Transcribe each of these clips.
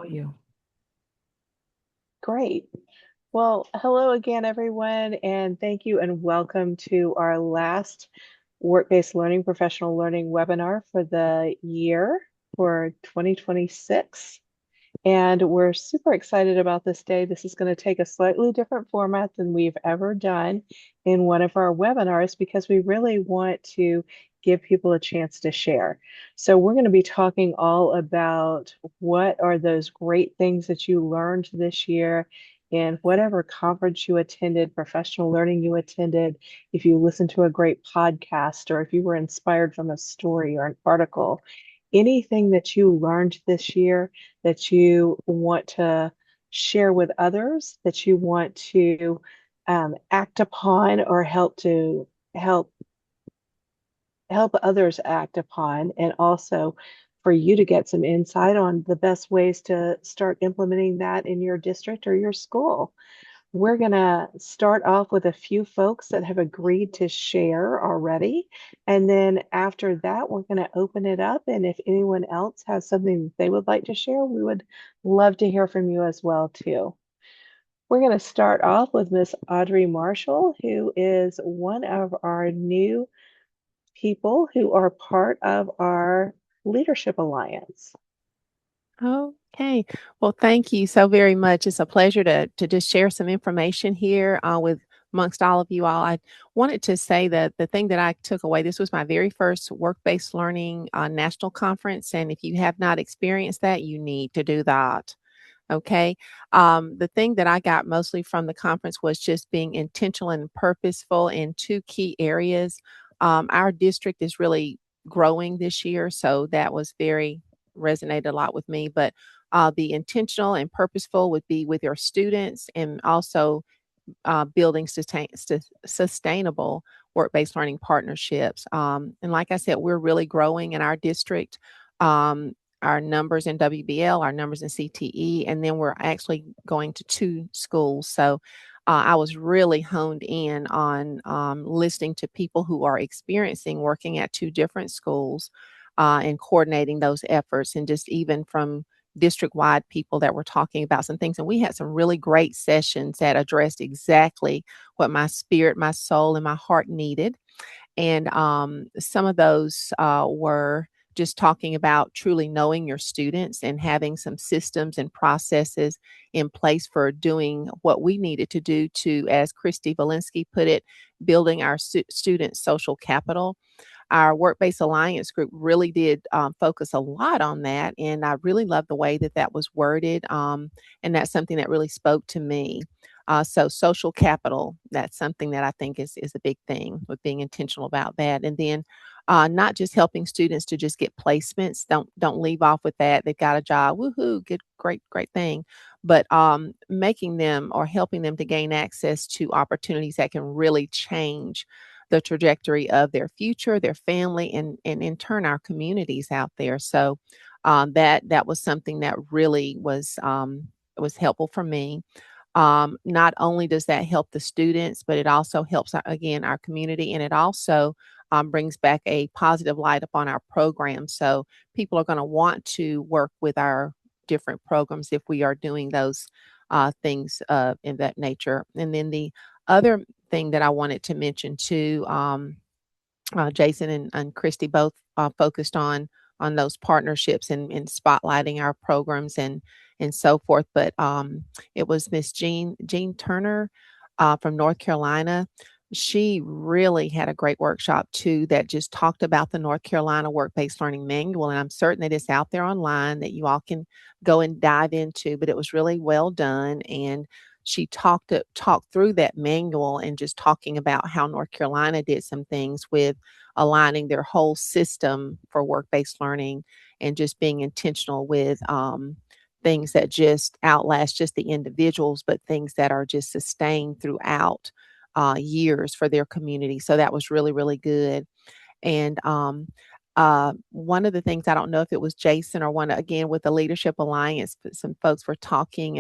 You. Great. Well, hello again, everyone, and thank you and welcome to our last work-based learning, professional learning webinar for the year for 2026. And we're super excited about this day. This is going to take a slightly different format than we've ever done in one of our webinars because we really want to give people a chance to share. So we're going to be talking all about what are those great things that you learned this year in whatever conference you attended, professional learning you attended, if you listened to a great podcast, or if you were inspired from a story or an article, anything that you learned this year that you want to share with others, that you want to act upon or help help others act upon, and also for you to get some insight on the best ways to start implementing that in your district or your school. We're going to start off with a few folks that have agreed to share already. And then after that, we're going to open it up. And if anyone else has something that they would like to share, we would love to hear from you as well, too. We're going to start off with Miss Audrey Marshall, who is one of our new people who are part of our Leadership Alliance. Okay. Well, thank you so very much. It's a pleasure to just share some information here with amongst all of you all. I wanted to say that the thing that I took away, this was my very first work-based learning national conference. And if you have not experienced that, you need to do that. Okay. The thing that I got mostly from the conference was just being intentional and purposeful in two key areas. Our district is really growing this year, so that was very resonated a lot with me. But the intentional and purposeful would be with your students and also building sustainable work-based learning partnerships. And like I said, we're really growing in our district. Our numbers in WBL, our numbers in CTE, and then we're actually going to two schools. So I was really honed in on listening to people who are experiencing working at two different schools and coordinating those efforts, and just even from district wide people that were talking about some things. And we had some really great sessions that addressed exactly what my spirit, my soul, and my heart needed. And some of those were just talking about truly knowing your students and having some systems and processes in place for doing what we needed to do to, as Christy Valinsky put it, building our student social capital. Our work-based alliance group really did focus a lot on that, and I really love the way that that was worded, and that's something that really spoke to me. So social capital, that's something that I think is a big thing with being intentional about that. And then not just helping students to just get placements. Don't leave off with that. They've got a job, woohoo, good, great thing. But making them or helping them to gain access to opportunities that can really change the trajectory of their future, their family, and in turn our communities out there. So that was something that really was helpful for me. Not only does that help the students, but it also helps again our community, and it also brings back a positive light upon our program. So people are going to want to work with our different programs if we are doing those things in that nature. And then the other thing that I wanted to mention too, Jason and Christy both focused on those partnerships and spotlighting our programs and so forth. But it was Miss Jean Turner from North Carolina. She really had a great workshop too that just talked about the North Carolina Work-Based Learning Manual, and I'm certain that it's out there online that you all can go and dive into. But it was really well done, and she talked through that manual and just talking about how North Carolina did some things with aligning their whole system for work-based learning and just being intentional with things that just outlast just the individuals, but things that are just sustained throughout years for their community. So that was really, really good. And one of the things, I don't know if it was Jason or one again with the Leadership Alliance, but some folks were talking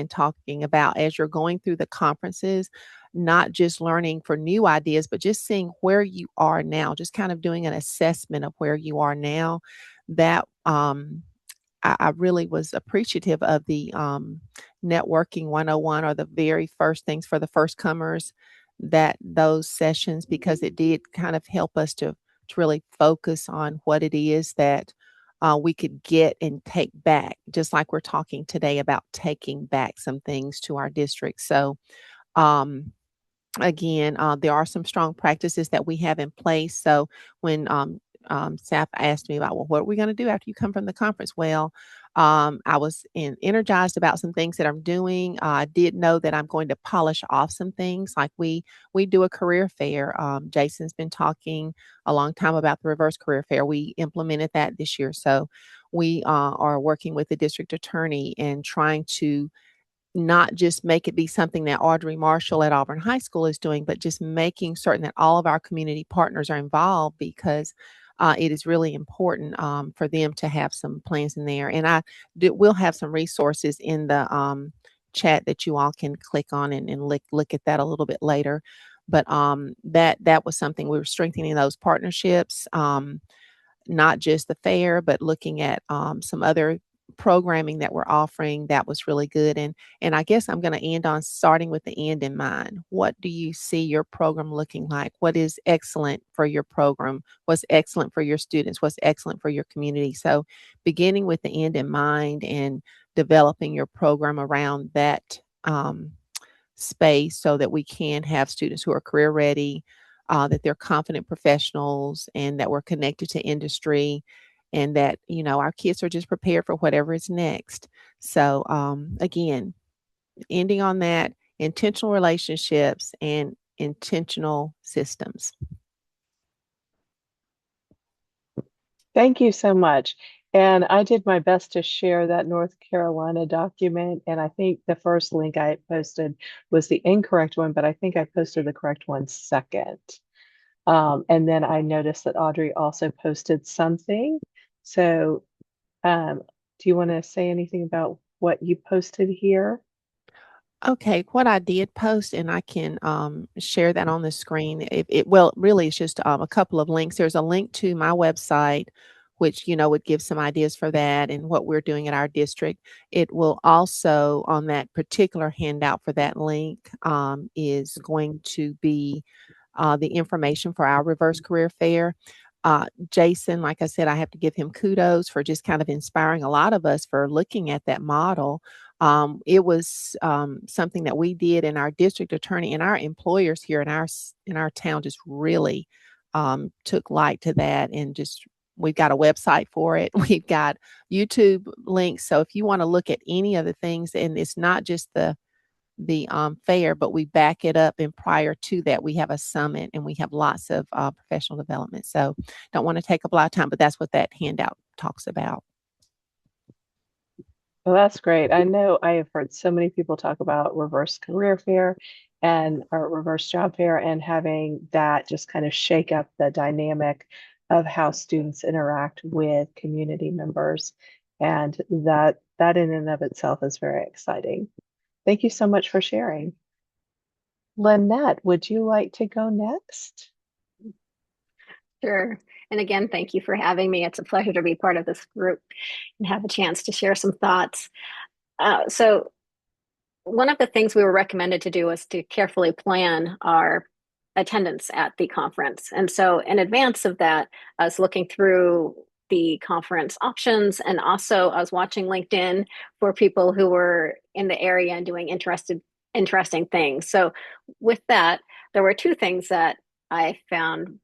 about as you're going through the conferences, not just learning for new ideas, but just seeing where you are now, just kind of doing an assessment of where you are now. That I really was appreciative of the networking 101, or the very first things for the first comers, that those sessions, because it did kind of help us to really focus on what it is that we could get and take back, just like we're talking today about taking back some things to our district. So, um, again, there are some strong practices that we have in place. So when staff asked me about, well, what are we going to do after you come from the conference? Well, I was energized about some things that I'm doing. I did know that I'm going to polish off some things. Like we do a career fair. Jason's been talking a long time about the reverse career fair. We implemented that this year. So we are working with the district attorney and trying to not just make it be something that Audrey Marshall at Auburn High School is doing, but just making certain that all of our community partners are involved, because it is really important for them to have some plans in there. And will have some resources in the chat that you all can click on and look at that a little bit later. But that was something we were strengthening, those partnerships. Not just the fair, but looking at some other programming that we're offering that was really good. And I guess I'm going to end on starting with the end in mind. What do you see your program looking like? What is excellent for your program? What's excellent for your students? What's excellent for your community? So beginning with the end in mind and developing your program around that space, so that we can have students who are career ready, that they're confident professionals, and that we're connected to industry, and that, our kids are just prepared for whatever is next. So, again, ending on that, intentional relationships and intentional systems. Thank you so much. And I did my best to share that North Carolina document. And I think the first link I posted was the incorrect one, but I think I posted the correct one second. And then I noticed that Audrey also posted something. So, do you want to say anything about what you posted here? Okay, what I did post, and I can share that on the screen. Well, really, it's just a couple of links. There's a link to my website, which would give some ideas for that and what we're doing at our district. It will also, on that particular handout for that link, is going to be the information for our reverse career fair. Jason, like I said, I have to give him kudos for just kind of inspiring a lot of us for looking at that model. It was something that we did, and our district attorney and our employers here in our town just really took light to that, and just we've got a website for it. We've got YouTube links. So if you want to look at any of the things, and it's not just the fair, but we back it up. And prior to that, we have a summit, and we have lots of professional development. So don't want to take up a lot of time, but that's what that handout talks about. Well, that's great. I know I have heard so many people talk about reverse career fair and or reverse job fair, and having that just kind of shake up the dynamic of how students interact with community members. And that in and of itself is very exciting. Thank you so much for sharing. Lynette, would you like to go next? Sure. And again, thank you for having me. It's a pleasure to be part of this group and have a chance to share some thoughts. So one of the things we were recommended to do was to carefully plan our attendance at the conference. And so in advance of that, I was looking through the conference options, and also I was watching LinkedIn for people who were in the area and doing interesting things. So with that, there were two things that I found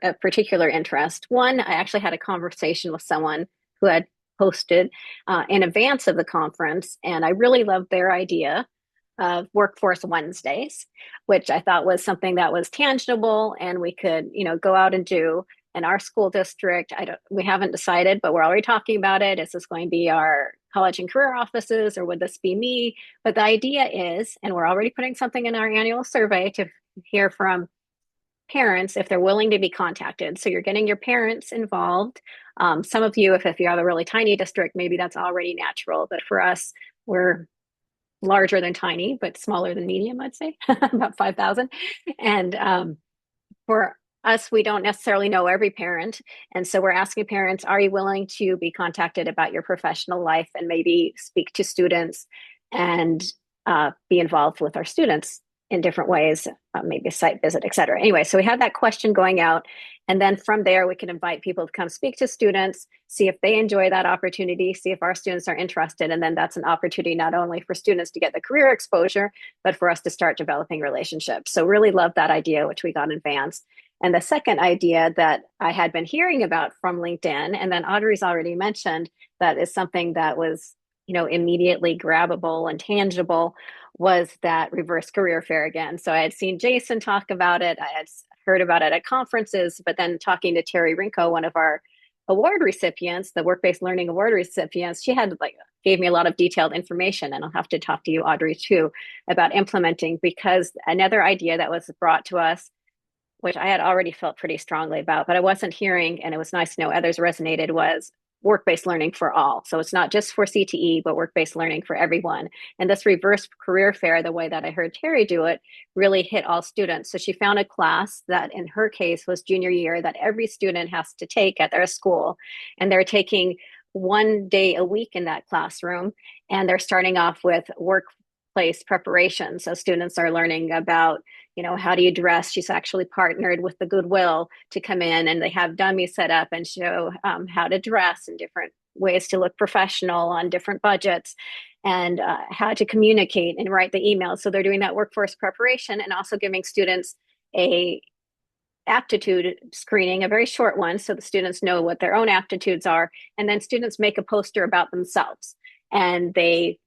of particular interest. One, I actually had a conversation with someone who had hosted in advance of the conference, and I really loved their idea of Workforce Wednesdays, which I thought was something that was tangible and we could, go out and do in our school district. We haven't decided, but we're already talking about it. Is this going to be our college and career offices, or would this be me? But the idea is, and we're already putting something in our annual survey to hear from parents if they're willing to be contacted. So you're getting your parents involved. Some of you, if you have a really tiny district, maybe that's already natural. But for us, we're larger than tiny, but smaller than medium, I'd say, about 5,000. And for us, we don't necessarily know every parent. And so we're asking parents, are you willing to be contacted about your professional life and maybe speak to students and be involved with our students in different ways, maybe a site visit, et cetera. Anyway, so we had that question going out. And then from there, we can invite people to come speak to students, see if they enjoy that opportunity, see if our students are interested. And then that's an opportunity not only for students to get the career exposure, but for us to start developing relationships. So really love that idea, which we got in advance. And the second idea that I had been hearing about from LinkedIn, and then Audrey's already mentioned, that is something that was, immediately grabbable and tangible, was that reverse career fair again. So I had seen Jason talk about it. I had heard about it at conferences, but then talking to Terry Rinko, one of our award recipients, the work-based learning award recipients, she had gave me a lot of detailed information. And I'll have to talk to you, Audrey, too, about implementing, because another idea that was brought to us, which I had already felt pretty strongly about, but I wasn't hearing, and it was nice to know others resonated, was work-based learning for all. So it's not just for CTE, but work-based learning for everyone. And this reverse career fair, the way that I heard Terry do it, really hit all students. So she found a class that in her case was junior year that every student has to take at their school. And they're taking 1 day a week in that classroom. And they're starting off with workplace preparation. So students are learning about, how do you dress? She's actually partnered with the Goodwill to come in, and they have dummies set up and show how to dress and different ways to look professional on different budgets, and how to communicate and write the emails. So they're doing that workforce preparation and also giving students a aptitude screening, a very short one, so the students know what their own aptitudes are. And then students make a poster about themselves, and they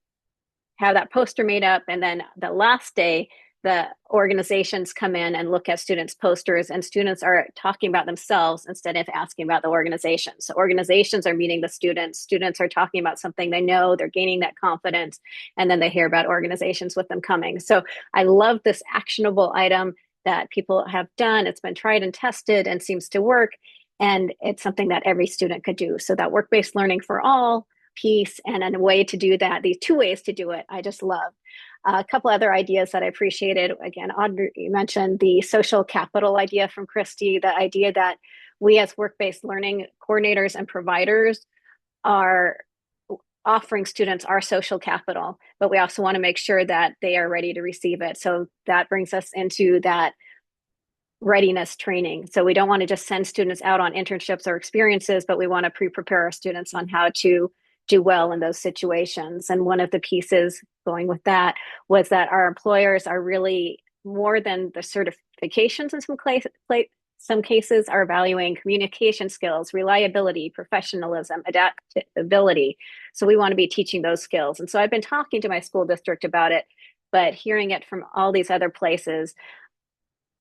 have that poster made up. And then the last day, the organizations come in and look at students' posters, and students are talking about themselves instead of asking about the organization. So organizations are meeting the students. Students are talking about something they know, they're gaining that confidence, and then they hear about organizations with them coming. So I love this actionable item that people have done. It's been tried and tested and seems to work. And it's something that every student could do. So that work-based learning for all piece, and a way to do that, these two ways to do it, I just love. A couple other ideas that I appreciated. Again, Audrey, you mentioned the social capital idea from Christy, the idea that we as work-based learning coordinators and providers are offering students our social capital, but we also want to make sure that they are ready to receive it. So that brings us into that readiness training. So we don't want to just send students out on internships or experiences, but we want to pre-prepare our students on how to do well in those situations. And one of the pieces going with that was that our employers are really, more than the certifications in some cases, are valuing communication skills, reliability, professionalism, adaptability. So we want to be teaching those skills. And so I've been talking to my school district about it, but hearing it from all these other places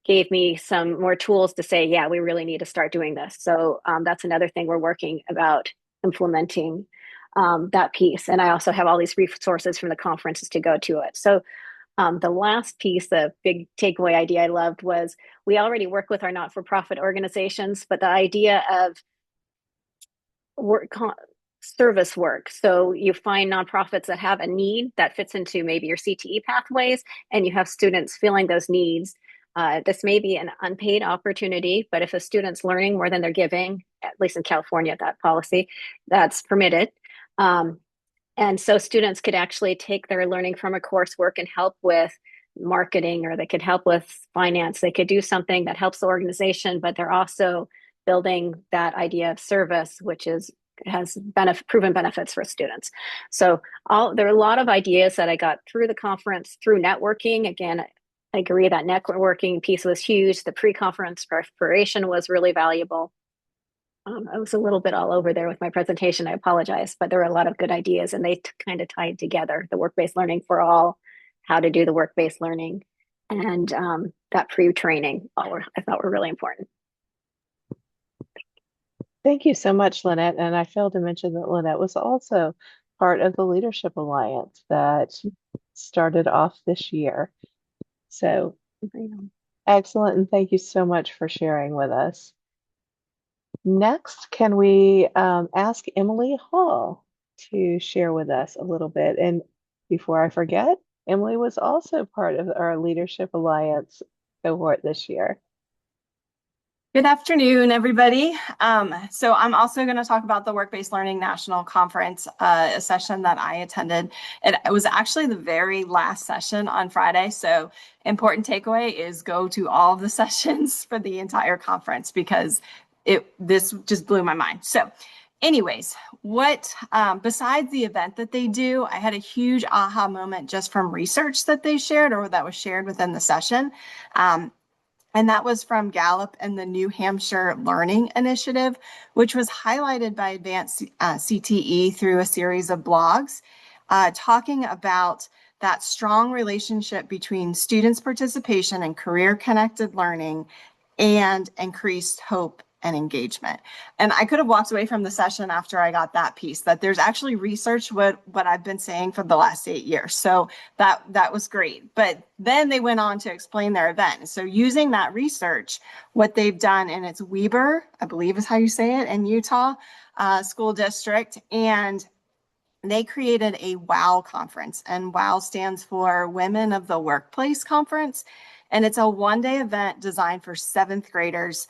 gave me some more tools to say, yeah, we really need to start doing this. So that's another thing we're working about implementing, that piece. And I also have all these resources from the conferences to go to it. So the last piece, the big takeaway idea I loved, was we already work with our not-for-profit organizations, but the idea of service work. So you find nonprofits that have a need that fits into maybe your CTE pathways, and you have students filling those needs. This may be an unpaid opportunity, but if a student's learning more than they're giving, at least in California, that policy, that's permitted. And so students could actually take their learning from a coursework and help with marketing, or they could help with finance. They could do something that helps the organization, but they're also building that idea of service, which has proven benefits for students. So there are a lot of ideas that I got through the conference, through networking. Again, I agree that networking piece was huge. The pre-conference preparation was really valuable. I was a little bit all over there with my presentation. I apologize, but there were a lot of good ideas, and they kind of tied together the work-based learning for all, how to do the work-based learning, and that pre-training. I thought were really important. Thank you so much, Lynette. And I failed to mention that Lynette was also part of the Leadership Alliance that started off this year. So excellent. And thank you so much for sharing with us. Next, can we ask Emily Hall to share with us a little bit? And before I forget, Emily was also part of our Leadership Alliance cohort this year. Good afternoon, everybody. So I'm also going to talk about the Work-Based Learning National Conference, a session that I attended. It was actually the very last session on Friday. So important takeaway is go to all of the sessions for the entire conference because this just blew my mind. So anyways, besides the event that they do, I had a huge aha moment just from research that they shared or that was shared within the session. And that was from Gallup and the New Hampshire Learning Initiative, which was highlighted by Advanced CTE through a series of blogs, talking about that strong relationship between students' participation in career-connected learning and increased hope and engagement. And I could have walked away from the session after I got that piece, that there's actually research what I've been saying for the last 8 years. So that was great. But then they went on to explain their event. So using that research, what they've done, and it's Weber, I believe is how you say it, in Utah school district, and they created a WOW conference, and WOW stands for Women of the Workplace Conference. And it's a one-day event designed for 7th graders,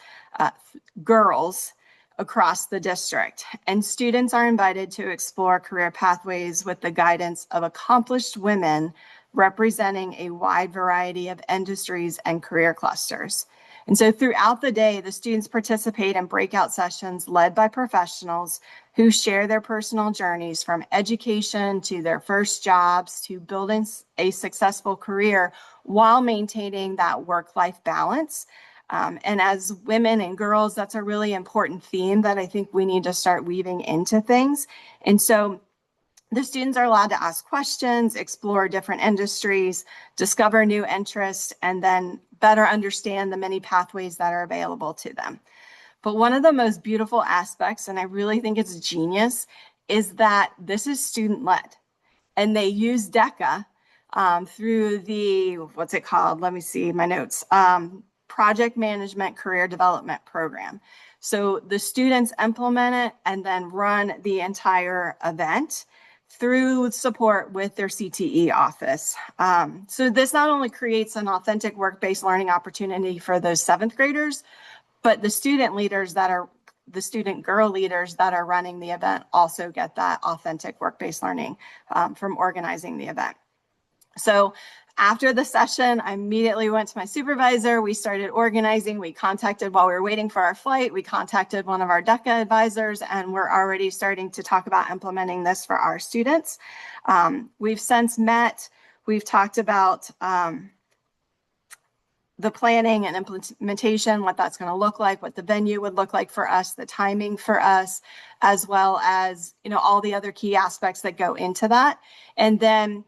girls across the district. And students are invited to explore career pathways with the guidance of accomplished women representing a wide variety of industries and career clusters. And so throughout the day, the students participate in breakout sessions led by professionals who share their personal journeys from education to their first jobs to building a successful career while maintaining that work-life balance. And as women and girls, that's a really important theme that I think we need to start weaving into things. And so the students are allowed to ask questions, explore different industries, discover new interests, and then better understand the many pathways that are available to them. But one of the most beautiful aspects, and I really think it's genius, is that this is student-led. And they use DECA through the, what's it called? Let me see my notes. Project Management Career Development Program. So the students implement it and then run the entire event through support with their CTE office. So this not only creates an authentic work-based learning opportunity for those 7th graders, but the student leaders that are the student girl leaders that are running the event also get that authentic work-based learning from organizing the event. So after the session, I immediately went to my supervisor. We started organizing. We contacted, while we were waiting for our flight, we contacted one of our DECA advisors, and we're already starting to talk about implementing this for our students. We've since met. We've talked about the planning and implementation, what that's going to look like, what the venue would look like for us, the timing for us, as well as, all the other key aspects that go into that. And then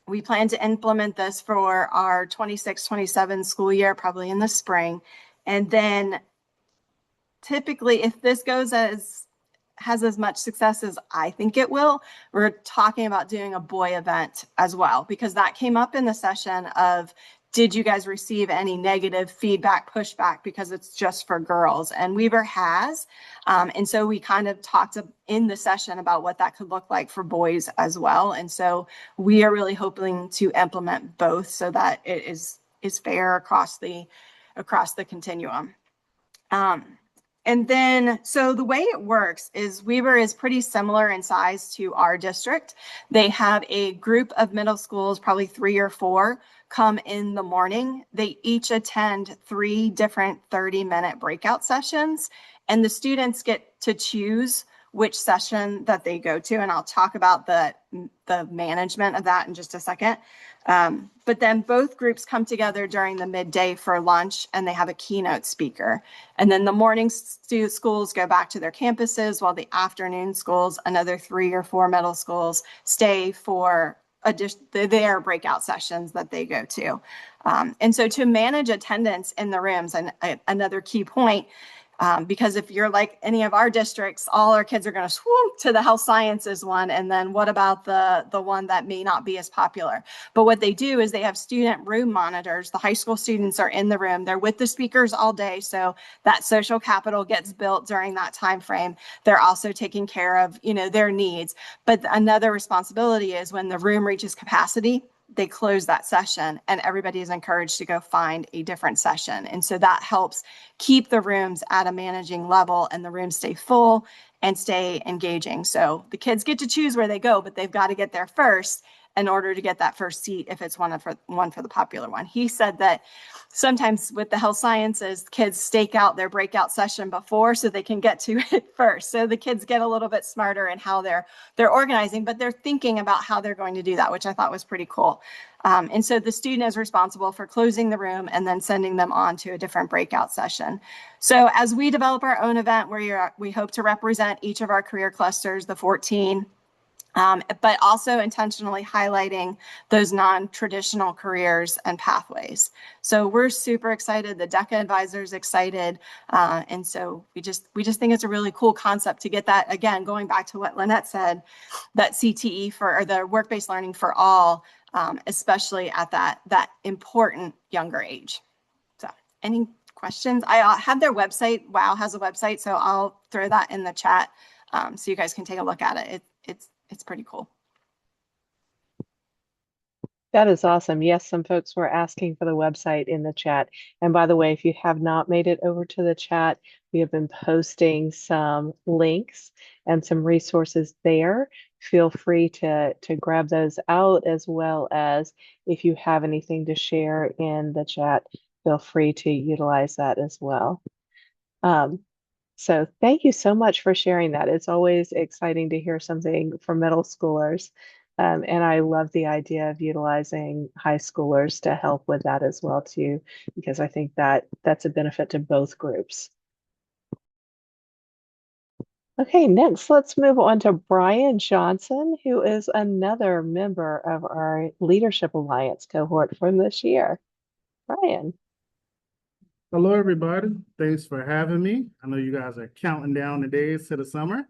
we plan to implement this for our 26-27 school year, probably in the spring. And then typically, if this has as much success as I think it will, we're talking about doing a boy event as well, because that came up in the session of, did you guys receive any negative feedback, pushback, because it's just for girls? And Weaver has. And so we kind of talked in the session about what that could look like for boys as well. And so we are really hoping to implement both so that it is fair across the continuum. And then, so the way it works is Weaver is pretty similar in size to our district. They have a group of middle schools, probably 3 or 4, come in the morning. They each attend 3 different 30-minute breakout sessions, and the students get to choose which session that they go to. And I'll talk about the management of that in just a second. But then both groups come together during the midday for lunch, and they have a keynote speaker. And then the morning schools go back to their campuses, while the afternoon schools, another 3 or 4 middle schools, stay for their breakout sessions that they go to. And so to manage attendance in the rooms, and another key point, because if you're like any of our districts, all our kids are going to swoop to the health sciences one. And then what about the one that may not be as popular? But what they do is they have student room monitors. The high school students are in the room. They're with the speakers all day. So that social capital gets built during that time frame. They're also taking care of, their needs. But another responsibility is when the room reaches capacity, they close that session and everybody is encouraged to go find a different session. And so that helps keep the rooms at a managing level and the rooms stay full and stay engaging. So the kids get to choose where they go, but they've got to get there first in order to get that first seat if it's one for the popular one. He said that sometimes with the health sciences, kids stake out their breakout session before so they can get to it first. So the kids get a little bit smarter in how they're organizing, but they're thinking about how they're going to do that, which I thought was pretty cool. And so the student is responsible for closing the room and then sending them on to a different breakout session. So as we develop our own event where we hope to represent each of our career clusters, the 14, but also intentionally highlighting those non-traditional careers and pathways. So we're super excited. The DECA advisor is excited. And so we just think it's a really cool concept to get that, again, going back to what Lynette said, that CTE or the work-based learning for all, especially at that important younger age. So any questions? I have their website. WOW has a website, so I'll throw that in the chat so you guys can take a look at it. It's pretty cool. That is awesome. Yes, some folks were asking for the website in the chat. And by the way, if you have not made it over to the chat, we have been posting some links and some resources there. Feel free to grab those out, as well as if you have anything to share in the chat, feel free to utilize that as well. So thank you so much for sharing that. It's always exciting to hear something from middle schoolers. And I love the idea of utilizing high schoolers to help with that as well too, because I think that that's a benefit to both groups. Okay, next let's move on to Brian Johnson, who is another member of our Leadership Alliance cohort from this year. Brian. Hello, everybody. Thanks for having me. I know you guys are counting down the days to the summer.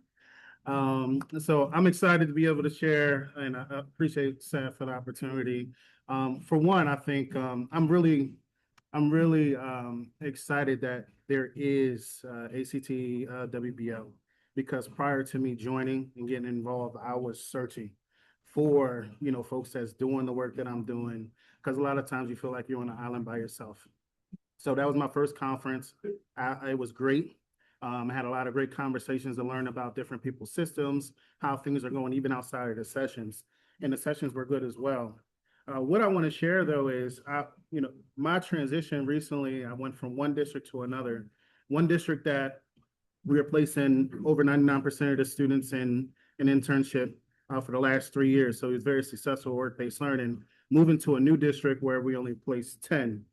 So I'm excited to be able to share, and I appreciate Seth for the opportunity. For one, I think I'm really excited that there is ACTE WBL, because prior to me joining and getting involved, I was searching for, folks that's doing the work that I'm doing, because a lot of times you feel like you're on an island by yourself. So that was my first conference. It was great. I had a lot of great conversations to learn about different people's systems, how things are going, even outside of the sessions. And the sessions were good as well. What I want to share, though, is my transition recently. I went from one district to another. One district that we are placing over 99% of the students in an internship for the last 3 years. So it was very successful work-based learning. Moving to a new district where we only placed 10.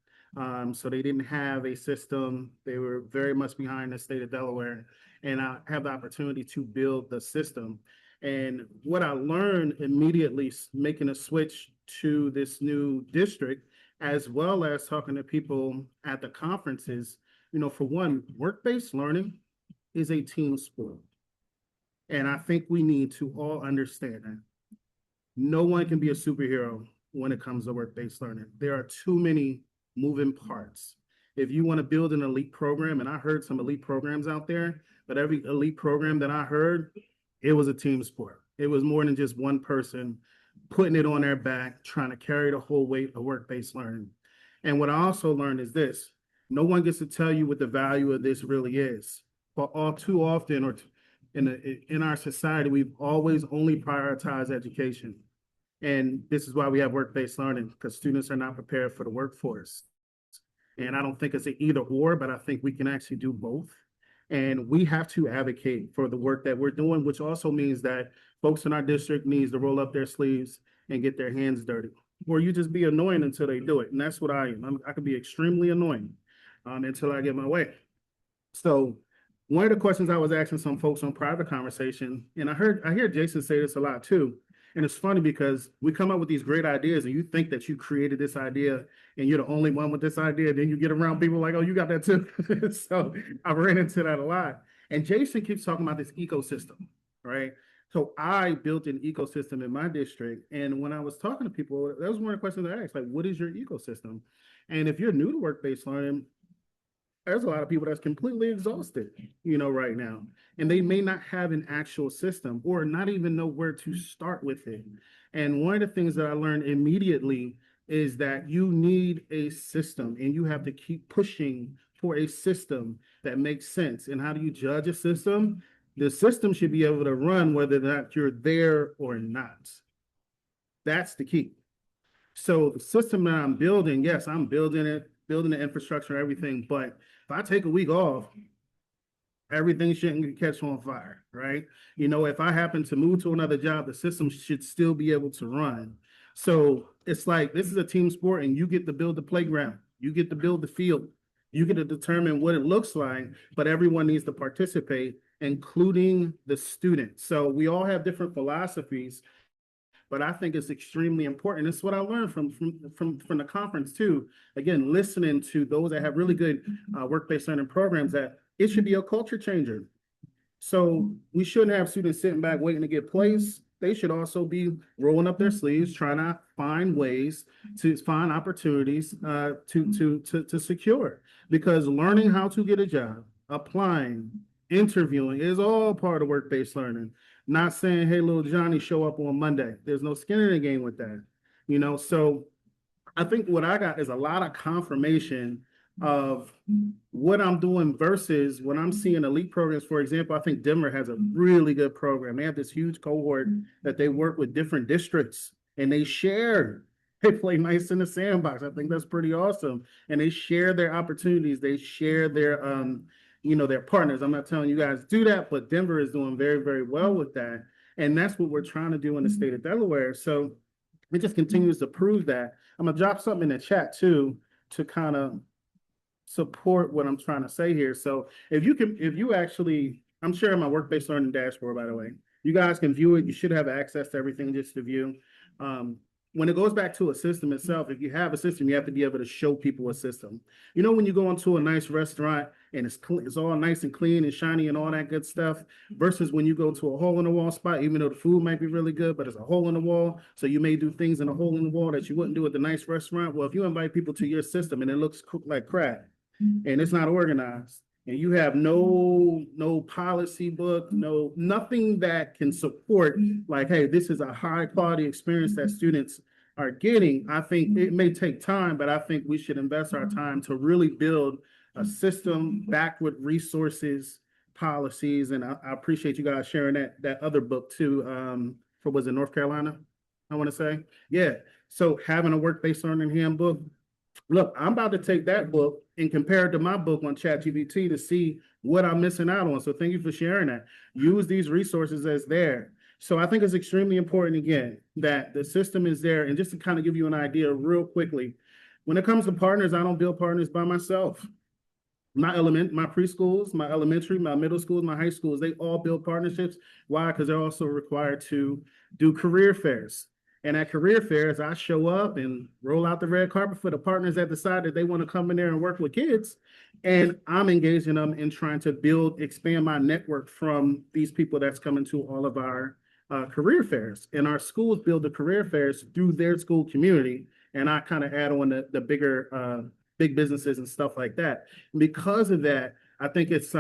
So they didn't have a system. They were very much behind the state of Delaware, and I have the opportunity to build the system. And what I learned immediately making a switch to this new district, as well as talking to people at the conferences, for one, work-based learning is a team sport. And I think we need to all understand that. No one can be a superhero when it comes to work-based learning. There are too many moving parts. If you want to build an elite program, and I heard some elite programs out there, but every elite program that I heard, it was a team sport. It was more than just one person putting it on their back, trying to carry the whole weight of work-based learning. And what I also learned is this: no one gets to tell you what the value of this really is. But all too often, or in our society, we've always only prioritized education. And this is why we have work-based learning, because students are not prepared for the workforce. And I don't think it's an either or, but I think we can actually do both. And we have to advocate for the work that we're doing, which also means that folks in our district needs to roll up their sleeves and get their hands dirty. Or you just be annoying until they do it. And that's what I am. I can be extremely annoying until I get my way. So one of the questions I was asking some folks on private conversation, and I hear Jason say this a lot too, and it's funny because we come up with these great ideas and you think that you created this idea and you're the only one with this idea. Then you get around people like, oh, you got that too. So I've ran into that a lot. And Jason keeps talking about this ecosystem, right? So I built an ecosystem in my district. And when I was talking to people, that was one of the questions I asked, like, what is your ecosystem? And if you're new to work-based learning, there's a lot of people that's completely exhausted, right now, and they may not have an actual system or not even know where to start with it. And one of the things that I learned immediately is that you need a system and you have to keep pushing for a system that makes sense. And how do you judge a system? The system should be able to run whether or not you're there or not. That's the key. So the system that I'm building, yes, I'm building it, building the infrastructure, everything. But if I take a week off, everything shouldn't catch on fire, right? If I happen to move to another job, the system should still be able to run. So it's like this is a team sport, and you get to build the playground, you get to build the field, you get to determine what it looks like, but everyone needs to participate, including the student. So we all have different philosophies, but I think it's extremely important. It's what I learned from the conference too. Again, listening to those that have really good work-based learning programs, that it should be a culture changer. So we shouldn't have students sitting back waiting to get placed. They should also be rolling up their sleeves, trying to find ways to find opportunities to secure. Because learning how to get a job, applying, interviewing is all part of work-based learning. Not saying, hey, little Johnny, show up on Monday. There's no skin in the game with that. So I think what I got is a lot of confirmation of what I'm doing versus when I'm seeing elite programs. For example, I think Denver has a really good program. They have this huge cohort that they work with different districts and they share. They play nice in the sandbox. I think that's pretty awesome. And they share their opportunities. They share their partners. I'm not telling you guys to do that, but Denver is doing very, very well with that. And that's what we're trying to do in the state of Delaware. So it just continues to prove that. I'm gonna drop something in the chat too to kind of support what I'm trying to say here. So if you actually, I'm sharing my work-based learning dashboard, by the way. You guys can view it. You should have access to everything just to view. When it goes back to a system itself, if you have a system, you have to be able to show people a system. When you go into a nice restaurant and it's all nice and clean and shiny and all that good stuff, versus when you go to a hole in the wall spot, even though the food might be really good, but it's a hole in the wall. So you may do things in a hole in the wall that you wouldn't do at the nice restaurant. Well, if you invite people to your system and it looks cooked like crap and it's not organized, and you have no policy book, nothing that can support like, hey, this is a high quality experience that students are getting. I think it may take time, but I think we should invest our time to really build a system backed with resources, policies, and I appreciate you guys sharing that other book too. Was it North Carolina? I want to say, yeah. So having a work-based learning handbook. Look, I'm about to take that book and compare it to my book on ChatGPT to see what I'm missing out on. So thank you for sharing that. Use these resources as there. So I think it's extremely important, again, that the system is there. And just to kind of give you an idea real quickly, when it comes to partners, I don't build partners by myself. My preschools, my elementary, my middle schools, my high schools, they all build partnerships. Why? Because they're also required to do career fairs. And at career fairs, I show up and roll out the red carpet for the partners that decide that they want to come in there and work with kids. And I'm engaging them in trying to expand my network from these people that's coming to all of our career fairs. And our schools build the career fairs through their school community. And I kind of add on the bigger big businesses and stuff like that. And because of that, I think it's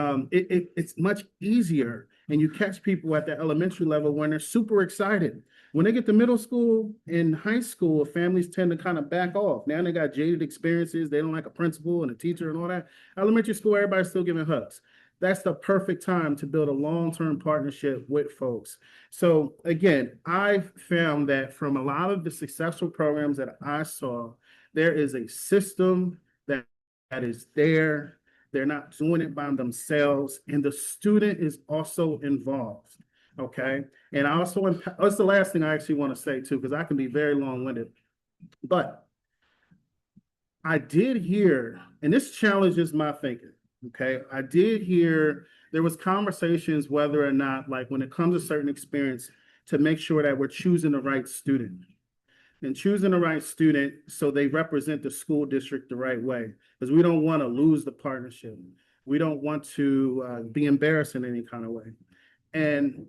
much easier. And you catch people at the elementary level when they're super excited. When they get to middle school and high school, families tend to kind of back off. Now they got jaded experiences. They don't like a principal and a teacher and all that. Elementary school, everybody's still giving hugs. That's the perfect time to build a long-term partnership with folks. So again, I've found that from a lot of the successful programs that I saw, there is a system that is there. They're not doing it by themselves, and the student is also involved. Okay. And I also, that's the last thing I actually want to say too, because I can be very long-winded. But I did hear, and this challenges my thinking. Okay. I did hear there was conversations whether or not, like when it comes to certain experience, to make sure that we're choosing the right student. And choosing the right student so they represent the school district the right way, because we don't want to lose the partnership. We don't want to be embarrassed in any kind of way. And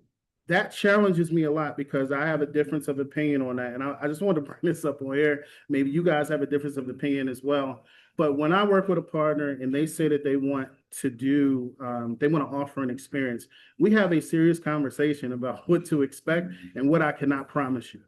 that challenges me a lot because I have a difference of opinion on that. And I just want to bring this up on air. Maybe you guys have a difference of opinion as well. But when I work with a partner and they say that they want to do, they want to offer an experience, we have a serious conversation about what to expect and what I cannot promise you.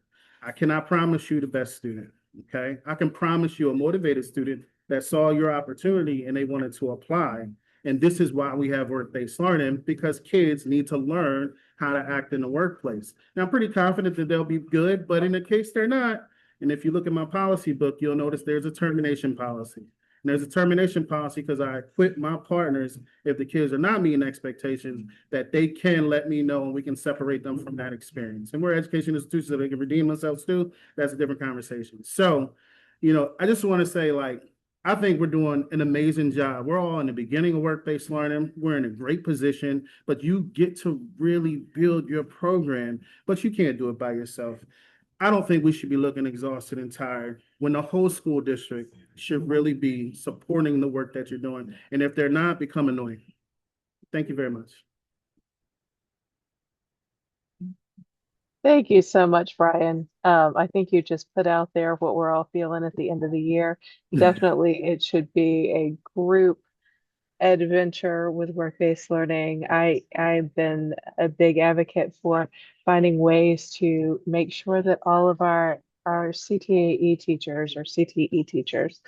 I cannot promise you the best student. Okay. I can promise you a motivated student that saw your opportunity and they wanted to apply. And this is why we have work-based learning, because kids need to learn how to act in the workplace. Now, I'm pretty confident that they'll be good, but in the case they're not, and if you look at my policy book, you'll notice there's a termination policy. And there's a termination policy because I quit my partners if the kids are not meeting expectations, that they can let me know and we can separate them from that experience. And we're education institutions that they can redeem themselves too. That's a different conversation. So, I just want to say, like, I think we're doing an amazing job. We're all in the beginning of work-based learning. We're in a great position, but you get to really build your program, but you can't do it by yourself. I don't think we should be looking exhausted and tired when the whole school district should really be supporting the work that you're doing. And if they're not, become annoying. Thank you very much. Thank you so much, Brian. I think you just put out there what we're all feeling at the end of the year. Definitely, it should be a group adventure with work-based learning. I've been a big advocate for finding ways to make sure that all of our CTAE teachers or CTE teachers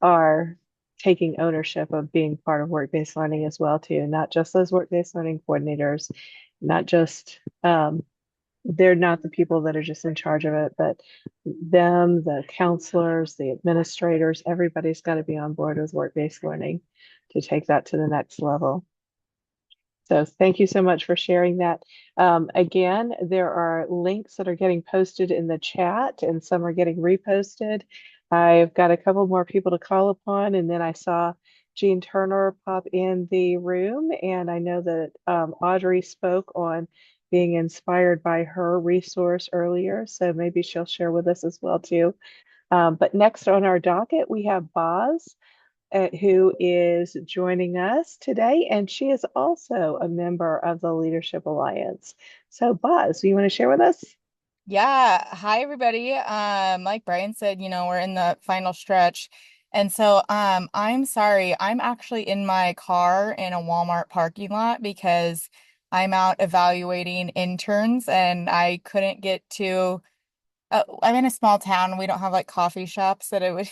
are taking ownership of being part of work-based learning as well too, not just those work-based learning coordinators, not just they're not the people that are just in charge of it, but them, the counselors, the administrators, everybody's got to be on board with work-based learning to take that to the next level. So thank you so much for sharing that. Again, there are links that are getting posted in the chat and some are getting reposted. I've got a couple more people to call upon, and then I saw Jean Turner pop in the room, and I know that Audrey spoke on being inspired by her resource earlier, so maybe she'll share with us as well too. But next on our docket, we have Boz, who is joining us today, and she is also a member of the Leadership Alliance. So, Boz, you want to share with us? Yeah. Hi, everybody. Like Brian said, we're in the final stretch. And so, I'm sorry. I'm actually in my car in a Walmart parking lot because I'm out evaluating interns and I couldn't get to, I'm in a small town. We don't have like coffee shops that it would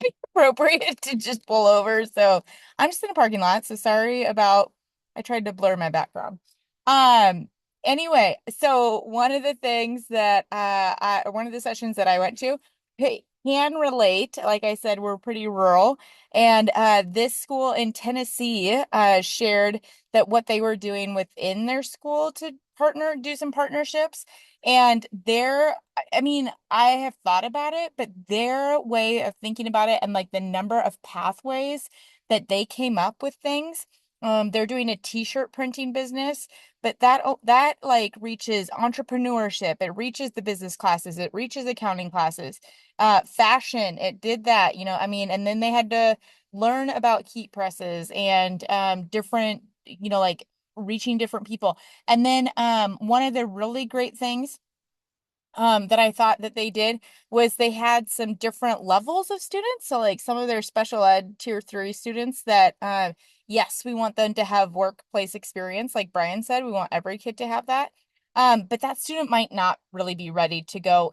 be appropriate to just pull over. So I'm just in a parking lot. So sorry about, I tried to blur my background. Um, anyway, so one of the things that one of the sessions that I went to can relate. Like I said, we're pretty rural. And this school in Tennessee shared that what they were doing within their school to do some partnerships. And I mean, I have thought about it, but their way of thinking about it and like the number of pathways that they came up with things. They're doing a t-shirt printing business, but that like reaches entrepreneurship. It reaches the business classes. It reaches accounting classes. Fashion, it did that, I mean, and then they had to learn about heat presses and different, like reaching different people. And then one of the really great things that I thought that they did was they had some different levels of students. So like some of their special ed tier 3 students that yes, we want them to have workplace experience. Like Brian said, we want every kid to have that. But that student might not really be ready to go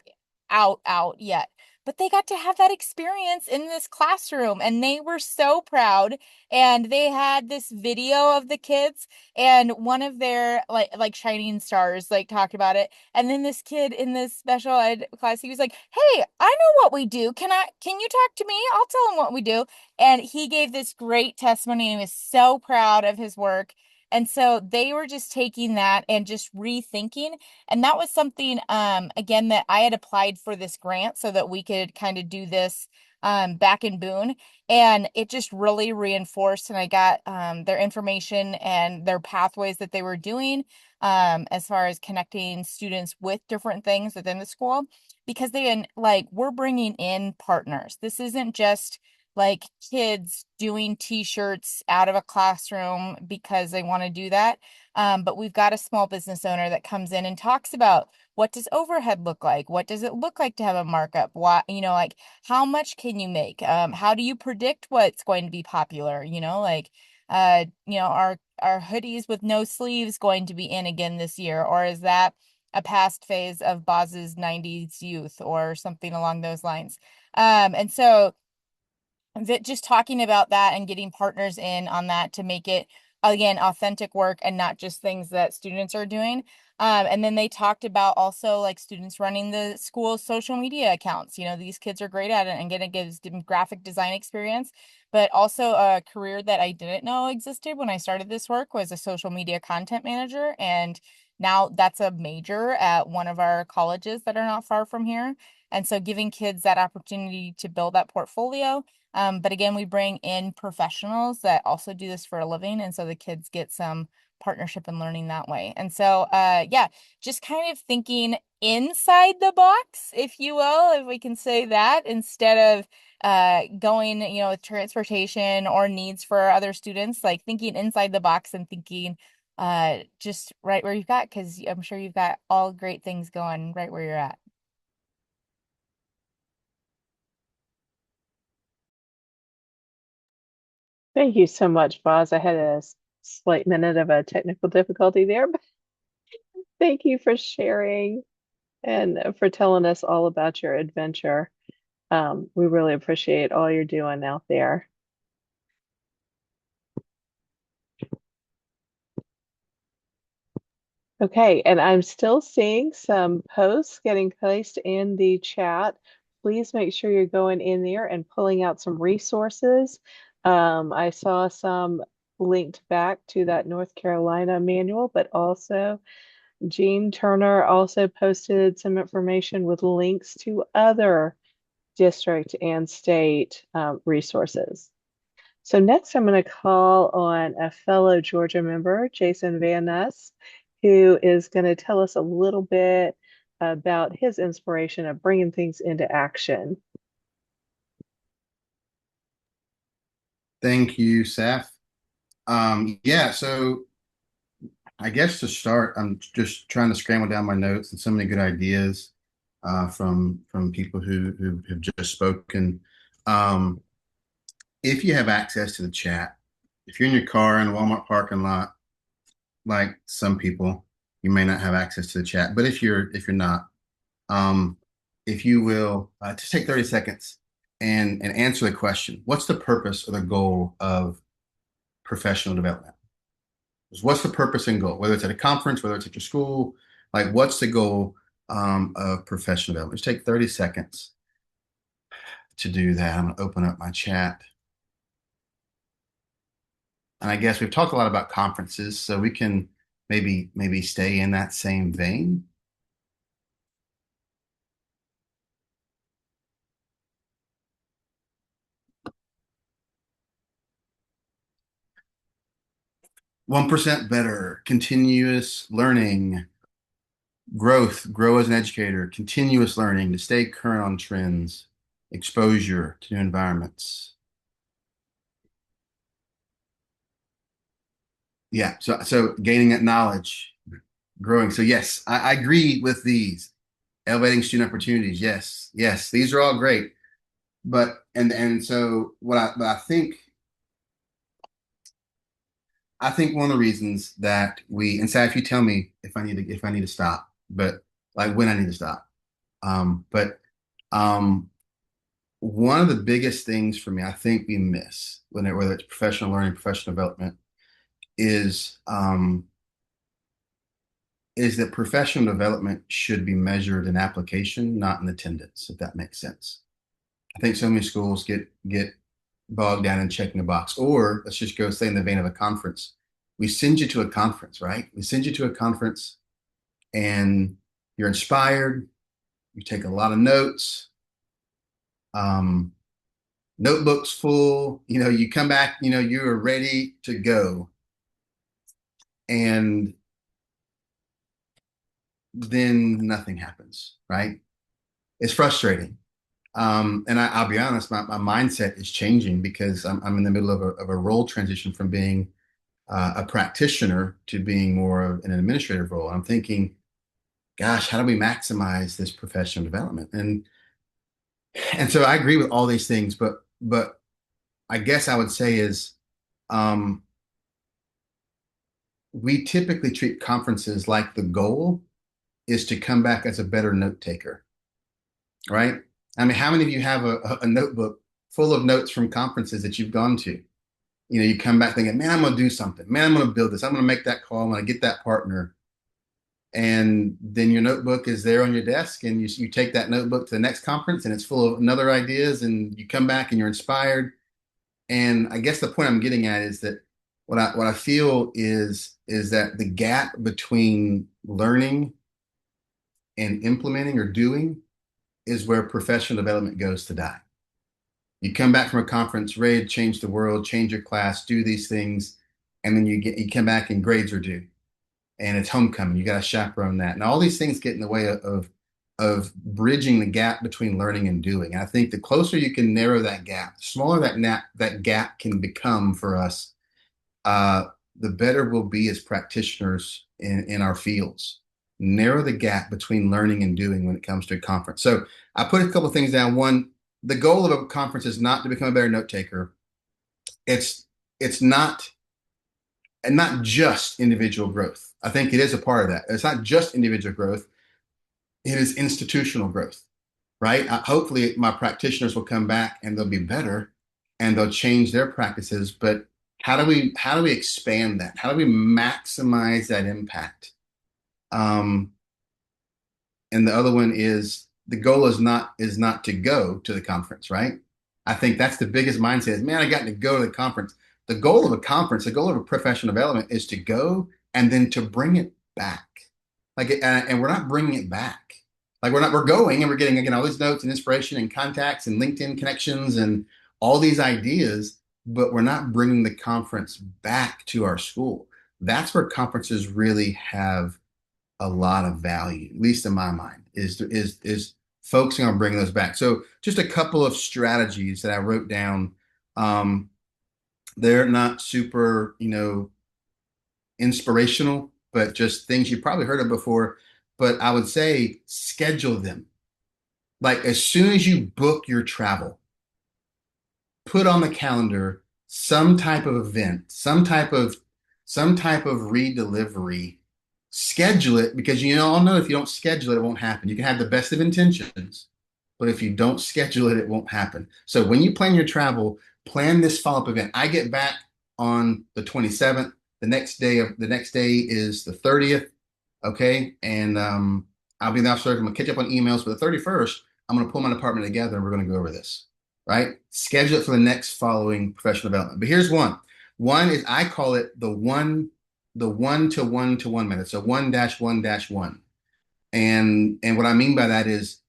out yet. But they got to have that experience in this classroom and they were so proud. And they had this video of the kids and one of their like shining stars like talked about it. And then this kid in this special ed class, he was like, "Hey, I know what we do. Can you talk to me? I'll tell him what we do." And he gave this great testimony and he was so proud of his work. And so they were just taking that and just rethinking. And that was something, again, that I had applied for this grant so that we could kind of do this back in Boone. And it just really reinforced. And I got their information and their pathways that they were doing as far as connecting students with different things within the school. Because we're bringing in partners. This isn't just like kids doing t-shirts out of a classroom because they want to do that. But we've got a small business owner that comes in and talks about, what does overhead look like? What does it look like to have a markup? Why, like how much can you make? How do you predict what's going to be popular? Are hoodies with no sleeves going to be in again this year? Or is that a past phase of Boz's 90s youth or something along those lines? And so that just talking about that and getting partners in on that to make it, again, authentic work and not just things that students are doing. And then they talked about also like students running the school's social media accounts. These kids are great at it, and it gives them graphic design experience. But also a career that I didn't know existed when I started this work was a social media content manager. And now that's a major at one of our colleges that are not far from here. And so giving kids that opportunity to build that portfolio. But again, we bring in professionals that also do this for a living. And so the kids get some partnership and learning that way. And so, yeah, just kind of thinking inside the box, if you will, if we can say that, instead of going, with transportation or needs for other students, like thinking inside the box and thinking just right where you've got, because I'm sure you've got all great things going right where you're at. Thank you so much, Boz. I had a slight minute of a technical difficulty there, but thank you for sharing and for telling us all about your adventure. We really appreciate all you're doing out there. Okay, and I'm still seeing some posts getting placed in the chat. Please make sure you're going in there and pulling out some resources. I saw some linked back to that North Carolina manual, but also Jean Turner also posted some information with links to other district and state resources. So next I'm going to call on a fellow Georgia member, Jason Van Ness, who is going to tell us a little bit about his inspiration of bringing things into action. Thank you, Seth. Yeah, so I guess to start, I'm just trying to scramble down my notes and so many good ideas from people who have just spoken. Um, if you have access to the chat, if you're in your car in a Walmart parking lot, like some people, you may not have access to the chat. But if you're not, um, if you will, just take 30 seconds and answer the question: what's the purpose or the goal of professional development? What's the purpose and goal? Whether it's at a conference, whether it's at your school, like what's the goal of professional development? Just take 30 seconds to do that. I'm going to open up my chat. And I guess we've talked a lot about conferences, so we can maybe stay in that same vein. "1% better, continuous learning, grow as an educator, continuous learning to stay current on trends, exposure to new environments." Yeah, so gaining that knowledge, growing. So yes, I agree with these. Elevating student opportunities. Yes, yes, these are all great. But and so what I think one of the reasons that and Sad, if you tell me if I need to stop, but like when I need to stop. But one of the biggest things for me, I think we miss whether it's professional learning, professional development, is that professional development should be measured in application, not in attendance, if that makes sense. I think so many schools get bogged down in checking a box. Or let's just go stay in the vein of a conference. We send you to a conference, right? We send you to a conference and you're inspired. You take a lot of notes, notebooks full. You come back, you are ready to go. And then nothing happens, right? It's frustrating. And I'll be honest, my mindset is changing because I'm in the middle of a role transition from being a practitioner to being more of an administrative role. I'm thinking, gosh, how do we maximize this professional development? And so I agree with all these things, but I guess I would say is um, we typically treat conferences like the goal is to come back as a better note taker, right? I mean, how many of you have a notebook full of notes from conferences that you've gone to? You know, you come back thinking, man, I'm going to do something. Man, I'm going to build this. I'm going to make that call. I'm going to get that partner. And then your notebook is there on your desk, and you take that notebook to the next conference, and it's full of another ideas, and you come back and you're inspired. And I guess the point I'm getting at is that what I feel is that the gap between learning and implementing or doing is where professional development goes to die. You come back from a conference ready to change the world, change your class, do these things, and then you come back and grades are due, and it's homecoming. You got to chaperone that, and all these things get in the way of bridging the gap between learning and doing. And I think the closer you can narrow that gap, the smaller that gap can become for us, uh, the better we'll be as practitioners in our fields. Narrow the gap between learning and doing when it comes to a conference. So I put a couple of things down. One, the goal of a conference is not to become a better note taker. It's not, and not just individual growth. I think it is a part of that. It's not just individual growth. It is institutional growth, right? Hopefully my practitioners will come back and they'll be better and they'll change their practices. But how do we expand that? How do we maximize that impact? Um, and the other one is the goal is not to go to the conference, right? I think that's the biggest mindset is, man, I got to go to the conference. The goal of a conference, the goal of a professional development is to go and then to bring it back. Like, and we're not bringing it back. Like we're going and we're getting, again, all these notes and inspiration and contacts and LinkedIn connections and all these ideas, but we're not bringing the conference back to our school. That's where conferences really have a lot of value, at least in my mind, is focusing on bringing those back. So just a couple of strategies that I wrote down. Um, they're not super, inspirational, but just things you've probably heard of before. But I would say schedule them. Like as soon as you book your travel, put on the calendar some type of event, some type of redelivery. Schedule it because you all know if you don't schedule it, it won't happen. You can have the best of intentions, but if you don't schedule it, it won't happen. So when you plan your travel, plan this follow-up event. I get back on the 27th. The next day is the 30th. Okay. And I'll be in the office. I'm gonna catch up on emails for the 31st. I'm gonna pull my department together and we're gonna go over this. Right? Schedule it for the next following professional development. But here's one. One is I call it the one-to-one-to-one method. So 1-1-1. And what I mean by that is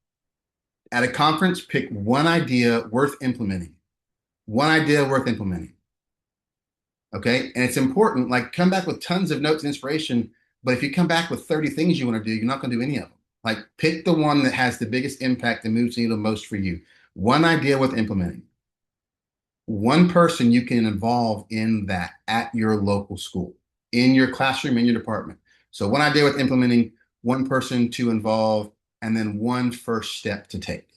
at a conference, pick one idea worth implementing. One idea worth implementing. Okay. And it's important, like come back with tons of notes and inspiration. But if you come back with 30 things you want to do, you're not going to do any of them. Like pick the one that has the biggest impact and moves the needle most for you. One idea worth implementing. One person you can involve in that at your local school, in your classroom, in your department. So one idea worth implementing, one person to involve, and then one first step to take.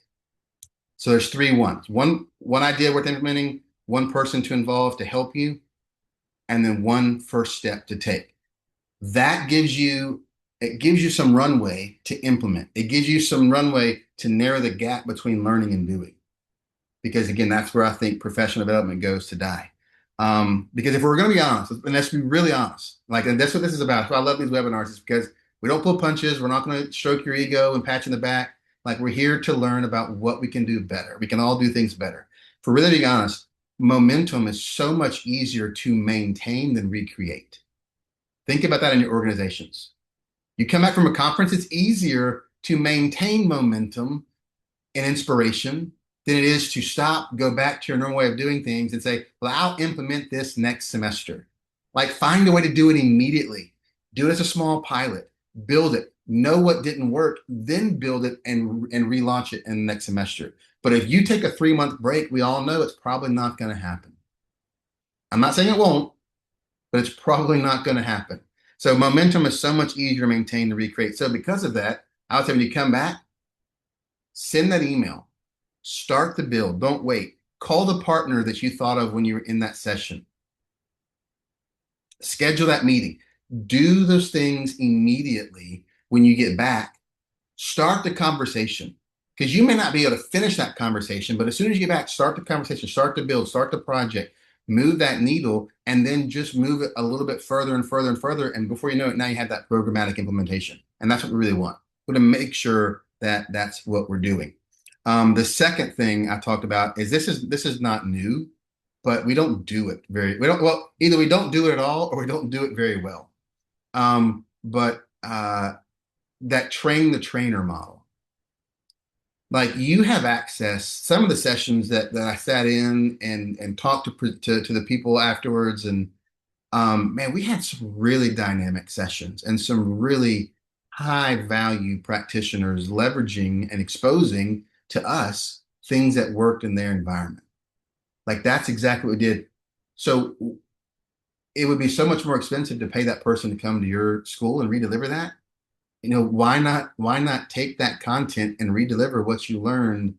So there's three ones. One idea worth implementing, one person to involve to help you, and then one first step to take. That gives you some runway to implement. It gives you some runway to narrow the gap between learning and doing. Because again, that's where I think professional development goes to die. Because if we're going to be honest, and let's be really honest, like, and that's what this is about. So I love these webinars is because we don't pull punches. We're not going to stroke your ego and pat you in the back. Like we're here to learn about what we can do better. We can all do things better. For really being honest, momentum is so much easier to maintain than recreate. Think about that in your organizations. You come back from a conference, it's easier to maintain momentum and inspiration than it is to stop, go back to your normal way of doing things and say, well, I'll implement this next semester. Like find a way to do it immediately. Do it as a small pilot, build it, know what didn't work, then build it and relaunch it in the next semester. But if you take a 3-month break, we all know it's probably not going to happen. I'm not saying it won't, but it's probably not going to happen. So momentum is so much easier to maintain and recreate. So because of that, I would say when you come back, send that email, start the build, don't wait. Call the partner that you thought of when you were in that session. Schedule that meeting. Do those things immediately when you get back. Start the conversation because you may not be able to finish that conversation, but as soon as you get back, start the conversation, start the build, start the project, move that needle, and then just move it a little bit further and further and further. And before you know it, now you have that programmatic implementation. And that's what we really want. We want to make sure that that's what we're doing. The second thing I talked about is this is not new, but we don't do it either we don't do it at all or we don't do it very well. But that train the trainer model. Like you have access, some of the sessions that I sat in and talked to the people afterwards, and man, we had some really dynamic sessions and some really high value practitioners leveraging and exposing to us things that worked in their environment. Like that's exactly what we did. So it would be so much more expensive to pay that person to come to your school and redeliver that. Why not take that content and redeliver what you learned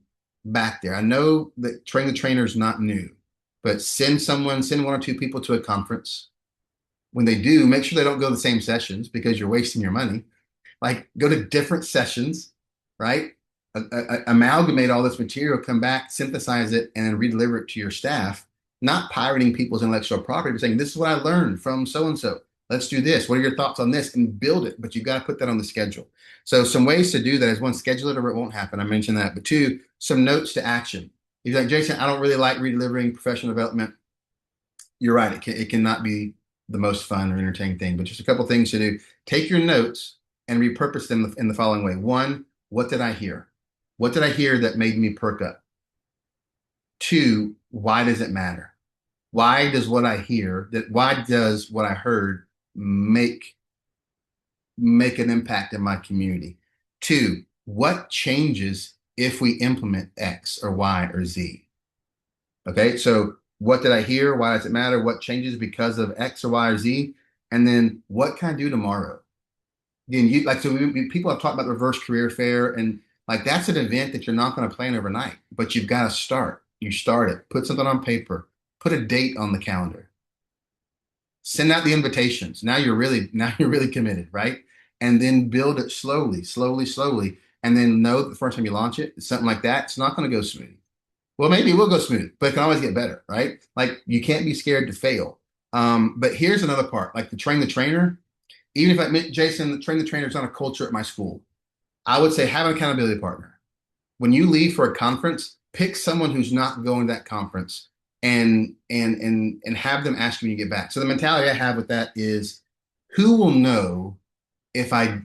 back there? I know that train the trainer is not new, but send one or two people to a conference. When they do, make sure they don't go to the same sessions because you're wasting your money. Like go to different sessions, right? Amalgamate all this material, come back, synthesize it, and then redeliver it to your staff, not pirating people's intellectual property, but saying, this is what I learned from so-and-so. Let's do this. What are your thoughts on this? And build it, but you've got to put that on the schedule. So some ways to do that is one, schedule it or it won't happen. I mentioned that. But two, some notes to action. You're like, Jason, I don't really like redelivering professional development. You're right. It cannot be the most fun or entertaining thing, but just a couple things to do. Take your notes and repurpose them in the following way. One, what did I hear? What did I hear that made me perk up? Two, why does it matter? Why does what I heard make an impact in my community? Two, what changes if we implement X or Y or Z? Okay, so what did I hear? Why does it matter? What changes because of X or Y or Z? And then what can I do tomorrow? Again, people have talked about the reverse career fair, and like that's an event that you're not going to plan overnight, but you've got to start. You start it, put something on paper, put a date on the calendar, send out the invitations. Now you're really committed, right? And then build it slowly, slowly, slowly, and then know that the first time you launch it, something like that, it's not going to go smooth. Well, maybe it will go smooth, but it can always get better, right? Like you can't be scared to fail. But here's another part, like the train the trainer. Even if Jason, train the trainer is not a culture at my school, I would say have an accountability partner. When you leave for a conference, pick someone who's not going to that conference and have them ask you when you get back. So the mentality I have with that is, who will know if I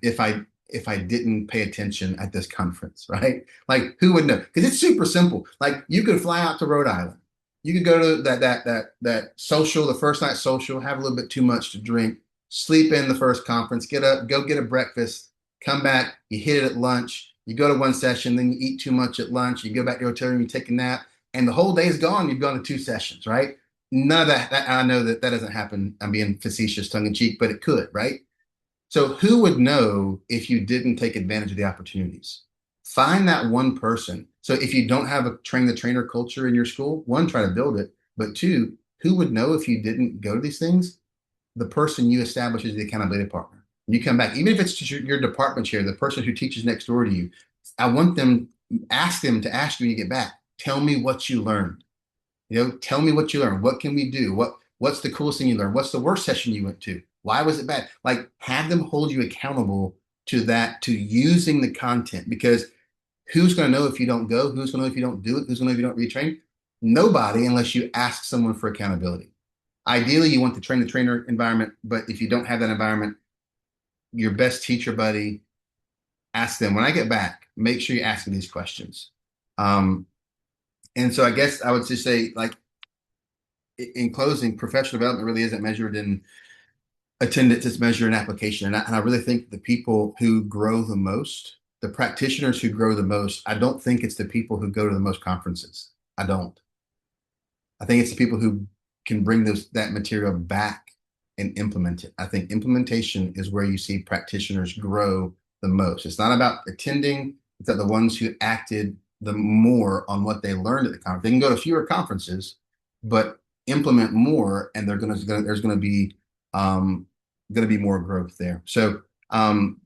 didn't pay attention at this conference, right? Like who would know? Because it's super simple. Like you could fly out to Rhode Island. You could go to that social, the first night social, have a little bit too much to drink, sleep in the first conference, go get a breakfast, come back, you hit it at lunch, you go to one session, then you eat too much at lunch, you go back to your hotel room, you take a nap, and the whole day is gone. You've gone to 2 sessions, right? None of that I know that doesn't happen. I'm being facetious, tongue in cheek, but it could, right? So who would know if you didn't take advantage of the opportunities? Find that one person. So if you don't have a train the trainer culture in your school, one, try to build it, but two, who would know if you didn't go to these things? The person you establish as the accountability partner. You come back, even if it's just your department chair, the person who teaches next door to you. Ask them to ask you when you get back, tell me what you learned. Tell me what you learned. What can we do? What's the coolest thing you learned? What's the worst session you went to? Why was it bad? Like have them hold you accountable to that, to using the content, because who's going to know if you don't go? Who's going to know if you don't do it? Who's going to know if you don't retrain? Nobody, unless you ask someone for accountability. Ideally, you want the train the trainer environment, but if you don't have that environment, your best teacher buddy, ask them. When I get back, make sure you ask me these questions. And so I guess I would just say, like, in closing, professional development really isn't measured in attendance is measured in application. And I really think the people who grow the most, the practitioners who grow the most, I don't think it's the people who go to the most conferences. I don't. I think it's the people who can bring that material back and implement it. I think implementation is where you see practitioners grow the most. It's not about attending, it's that the ones who acted the more on what they learned at the conference. They can go to fewer conferences, but implement more, and there's um, going to be more growth there. So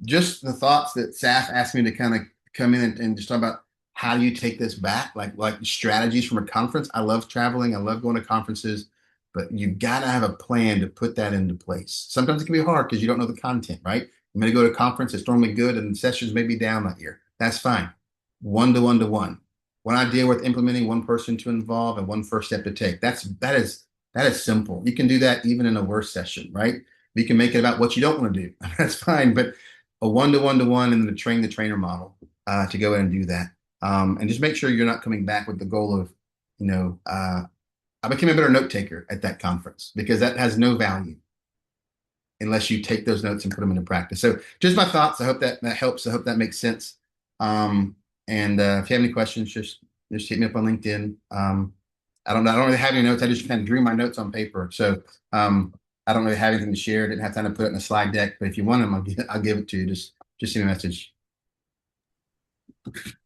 just the thoughts that Saf asked me to kind of come in and just talk about how do you take this back? Like strategies from a conference. I love traveling. I love going to conferences, but you've got to have a plan to put that into place. Sometimes it can be hard because you don't know the content, right? I'm going to go to a conference. It's normally good and the sessions may be down that year. That's fine. One to one to one. One idea worth implementing, one person to involve, and one first step to take. That is simple. You can do that even in a worse session, right? You can make it about what you don't want to do. That's fine. But a one to one to one and then a train the trainer model to go in and do that. And just make sure you're not coming back with the goal of, I became a better note taker at that conference because that has no value unless you take those notes and put them into practice. So just my thoughts. I hope that helps. I hope that makes sense. And if you have any questions, just hit me up on LinkedIn. I don't really have any notes. I just kind of drew my notes on paper. So I don't really have anything to share. I didn't have time to put it in a slide deck, but if you want them, I'll give it to you. Just send me a message.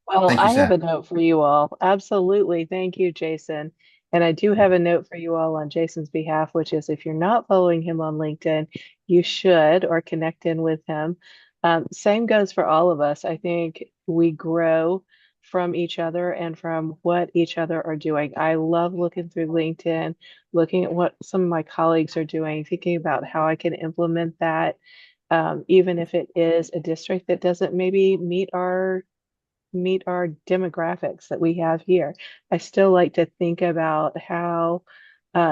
Well, Thank you, I have Seth. a note for you all. Absolutely. Thank you, Jason. And I do have a note for you all on Jason's behalf, which is if you're not following him on LinkedIn, you should or connect in with him. Same goes for all of us. I think we grow from each other and from what each other are doing. I love looking through LinkedIn, looking at what some of my colleagues are doing, thinking about how I can implement that, even if it is a district that doesn't maybe meet our demographics that we have here. I still like to think about how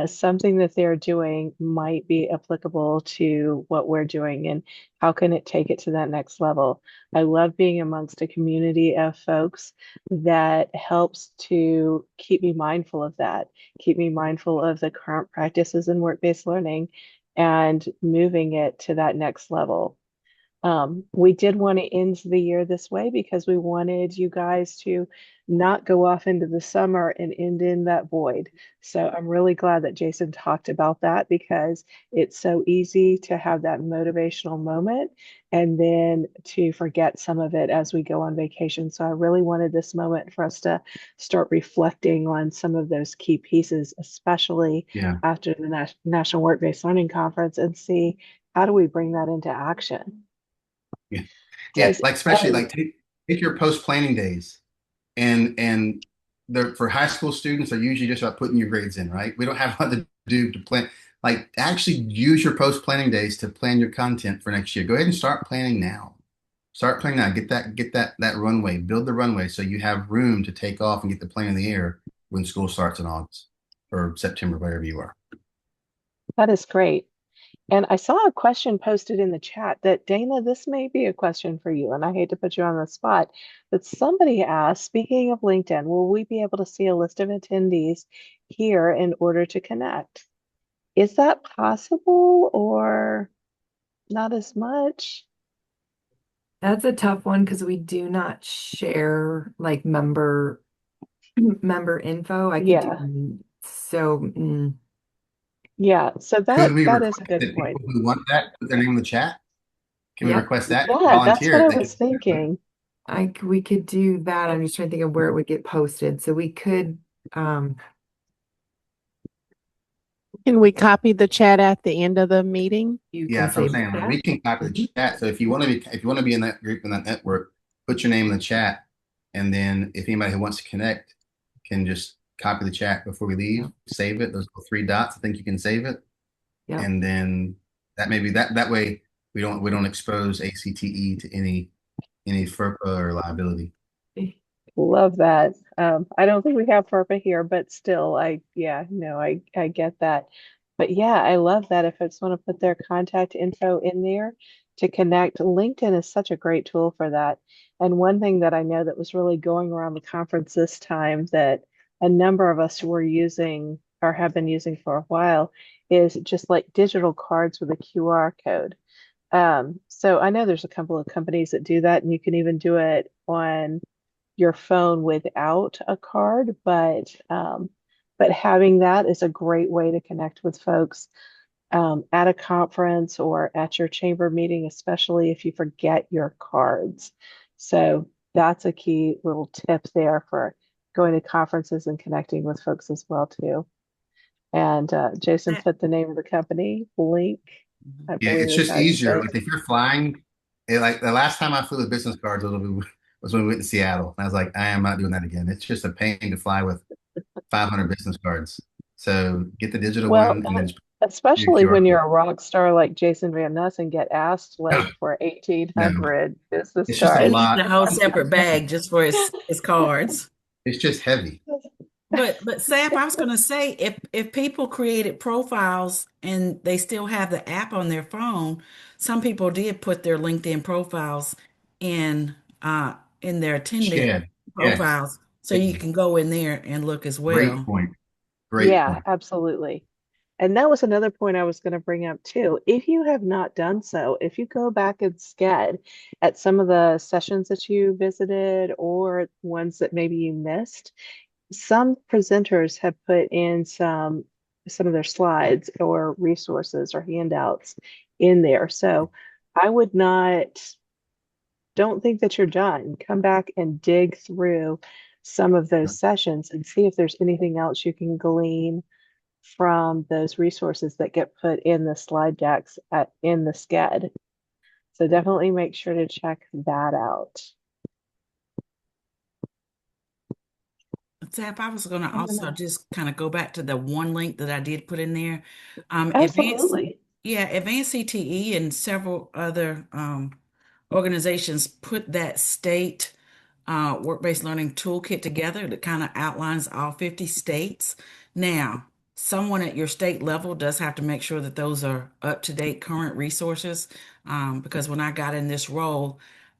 something that they're doing might be applicable to what we're doing and how can it take it to that next level. I love being amongst a community of folks that helps to keep me mindful of that, keep me mindful of the current practices in work-based learning and moving it to that next level. We did want to end the year this way because we wanted you guys to not go off into the summer and end in that void. So I'm really glad that Jason talked about that because it's so easy to have that motivational moment and then to forget some of it as we go on vacation. So I really wanted this moment for us to start reflecting on some of those key pieces, especially Yeah. after the National Work-Based Learning Conference, and see how do we bring that into action. Yeah. Yeah. Does Like especially like take your post planning days and they're for high school students are usually just about putting your grades in, right? We don't have a lot to do to plan. Like actually use your post planning days to plan your content for next year. Go ahead and start planning now. Start planning now. Get that runway. Build the runway so you have room to take off and get the plane in the air when school starts in August or September, wherever you are. that is great. And I saw a question posted in the chat that Dana, this may be a question for you, and I hate to put you on the spot, but somebody asked, speaking of LinkedIn, will we be able to see a list of attendees here in order to connect? Is that possible or not as much? That's a tough one because we do not share like member info. I could Yeah, do so. yeah. So Could that we that is request a good that point. people who want that put their name in the chat? Can we Yep, request that? Yeah, that's what Volunteer I if they was could. thinking. we could do that. I'm just trying to think of where it would get posted. So we could um Can we copy the chat at the end of the meeting? you Yeah, can that's what I'm save saying. that. We can copy the chat. So if you want to be in that group in that network, put your name in the chat, and then if anybody who wants to connect can just copy the chat before we leave, Yep. save it. Those little three dots. I think you can save it, Yep. and then that way we don't expose ACTE to any FERPA or liability. Love that. I don't think we have FERPA here, but still, yeah, no, I get that. But yeah, I love that if folks want to put their contact info in there to connect. LinkedIn is such a great tool for that. And one thing that I know that was really going around the conference this time that a number of us were using or have been using for a while is just like digital cards with a QR code. So I know there's a couple of companies that do that, and you can even do it on your phone without a card, but having that is a great way to connect with folks at a conference or at your chamber meeting, especially if you forget your cards. So that's a key little tip there for going to conferences and connecting with folks as well too. And Jason put the name of the company, Blink, I Yeah, believe it's is just how you say easier. it. Like if you're flying, like the last time I flew with business cards was when we went to Seattle. And I was like, I am not doing that again. It's just a pain to fly with 500 business cards. So get the digital Well, one and then just do your especially QR when you're code. a rock star like Jason Van Ness and get asked No, like for no, 1,800 business it's just a He cards. needs lot. a whole It's separate heavy. bag just for his cards. It's just heavy. But Sap, I was gonna say if people created profiles and they still have the app on their phone, some people did put their LinkedIn profiles in their attendee Shed. Yes. profiles, so you can go in there and look as Great well. point. Great Yeah, point. absolutely. And that was another point I was going to bring up too. If you have not done so, if you go back and sced at some of the sessions that you visited or ones that maybe you missed, some presenters have put in some of their slides or resources or handouts in there. So I would not, don't think that you're done. Come back and dig through some of those sessions and see if there's anything else you can glean from those resources that get put in the slide decks in the SCED. So definitely make sure to check that out. Sap, I was gonna I'm also gonna, just kind of go back to the one link that I did put in there. Advanced, absolutely. yeah, Advanced CTE and several other organizations put that state work-based learning toolkit together that kind of outlines all 50 states. Now, someone at your state level does have to make sure that those are up-to-date current resources, because when I got in this role,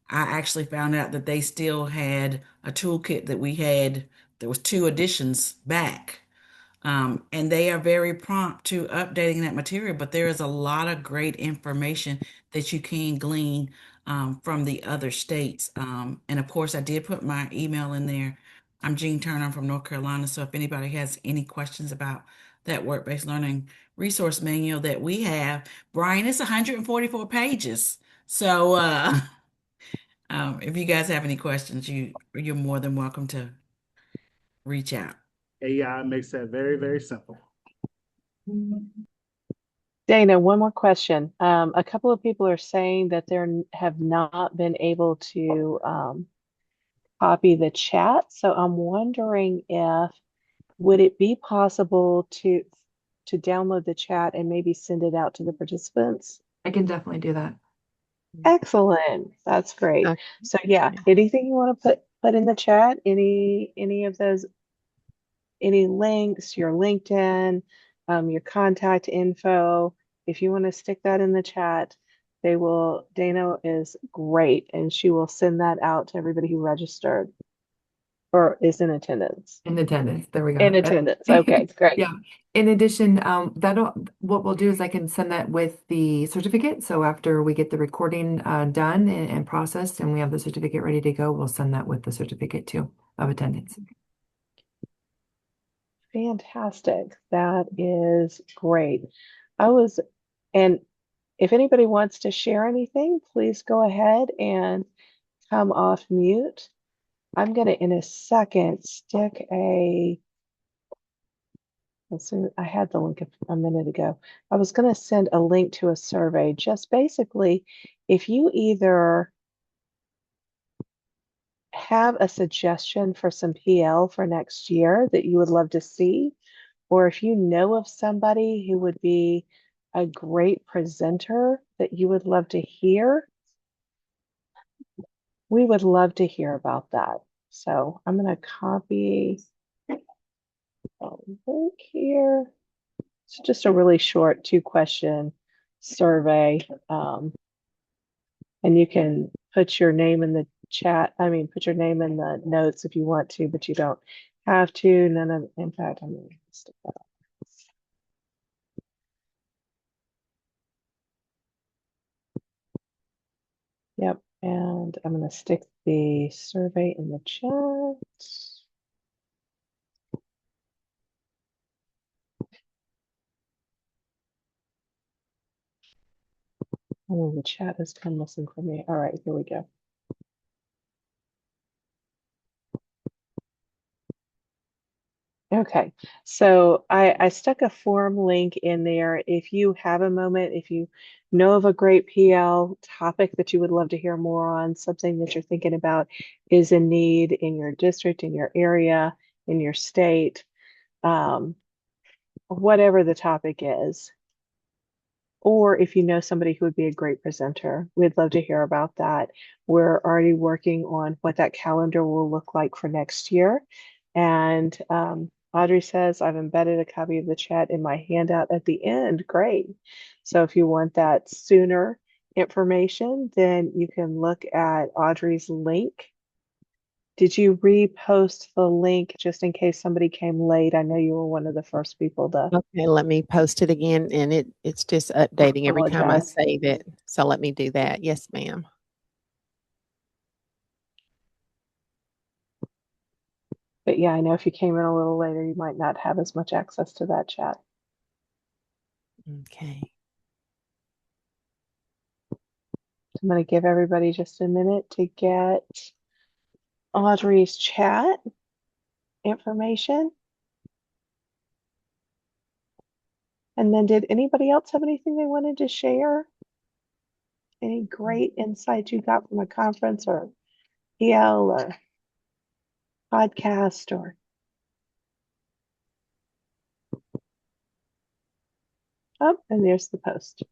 I actually found out that they still had a toolkit that we had. There was two editions back. And they are very prompt to updating that material, but there is a lot of great information that you can glean from the other states. And of course, I did put my email in there. I'm Jean Turner from North Carolina. So if anybody has any questions about that work-based learning resource manual that we have, Brian, it's 144 pages. So if you guys have any questions, you're more than welcome to reach out. AI makes that very, very simple. Dana, one more question. A couple of people are saying that they have not been able to copy the chat. So I'm wondering if would it be possible to download the chat and maybe send it out to the participants? I can definitely do that. Excellent. That's great. Okay. So yeah, anything you want to put in the chat, any of those, any links, your LinkedIn, your contact info, if you want to stick that in the chat, Dana is great and she will send that out to everybody who registered or is in attendance. In attendance. There we go. In attendance. Okay, great. Yeah. In addition, what we'll do is I can send that with the certificate. So after we get the recording done and processed and we have the certificate ready to go, we'll send that with the certificate too of attendance. Fantastic. That is great. And if anybody wants to share anything, please go ahead and come off mute. I'm going to, in a second, let's see, I had the link a minute ago. I was going to send a link to a survey. Just basically, if you either have a suggestion for some PL for next year that you would love to see, or if you know of somebody who would be a great presenter that you would love to hear, we would love to hear about that. So I'm going to copy a link here. It's just a really short 2-question survey. And you can put your name in the chat. I mean, put your name in the notes if you want to, but you don't have to. In fact, I'm going to stick that up. Yep. And I'm going to stick the survey in the chat. Oh, the chat has come missing for me. All right, here we go. Okay, so I stuck a form link in there. If you have a moment, if you know of a great PL topic that you would love to hear more on, something that you're thinking about is a need in your district, in your area, in your state, um, whatever the topic is, or if you know somebody who would be a great presenter, we'd love to hear about that. We're already working on what that calendar will look like for next year. And Audrey says, I've embedded a copy of the chat in my handout at the end. Great. So if you want that sooner information, then you can look at Audrey's link. Did you repost the link just in case somebody came late? I know you were one of the first people to Okay, let me post it again, and it's just updating every time I apologize. save it. So let me do that. Yes, ma'am. But yeah, I know if you came in a little later, you might not have as much access to that chat. Okay. I'm going to give everybody just a minute to get Audrey's chat information. And then did anybody else have anything they wanted to share? Any great insights you got from a conference or EL or podcast or oh, and there's the post.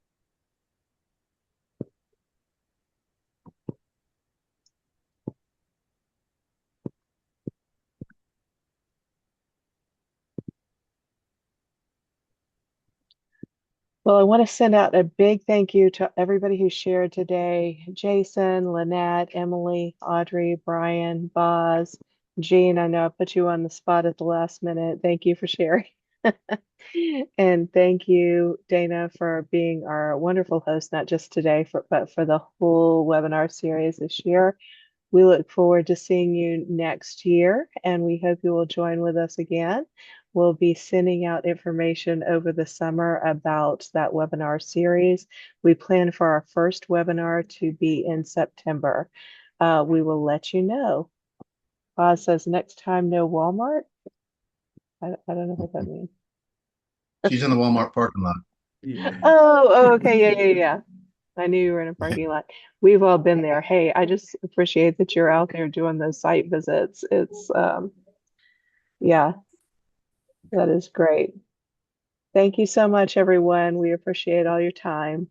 Well, I want to send out a big thank you to everybody who shared today. Jason, Lynette, Emily, Audrey, Brian, Boz, Jean, I know I put you on the spot at the last minute. Thank you for sharing. And thank you, Dana, for being our wonderful host, not just today, but for the whole webinar series this year. We look forward to seeing you next year, and we hope you will join with us again. We'll be sending out information over the summer about that webinar series. We plan for our first webinar to be in September. We will let you know. Boz says next time, no Walmart. I don't know what that means. She's in the Walmart parking lot. Yeah. Oh, okay, yeah. I knew you were in a parking lot. We've all been there. Hey, I just appreciate that you're out there doing those site visits. It's yeah, that is great. Thank you so much, everyone. We appreciate all your time.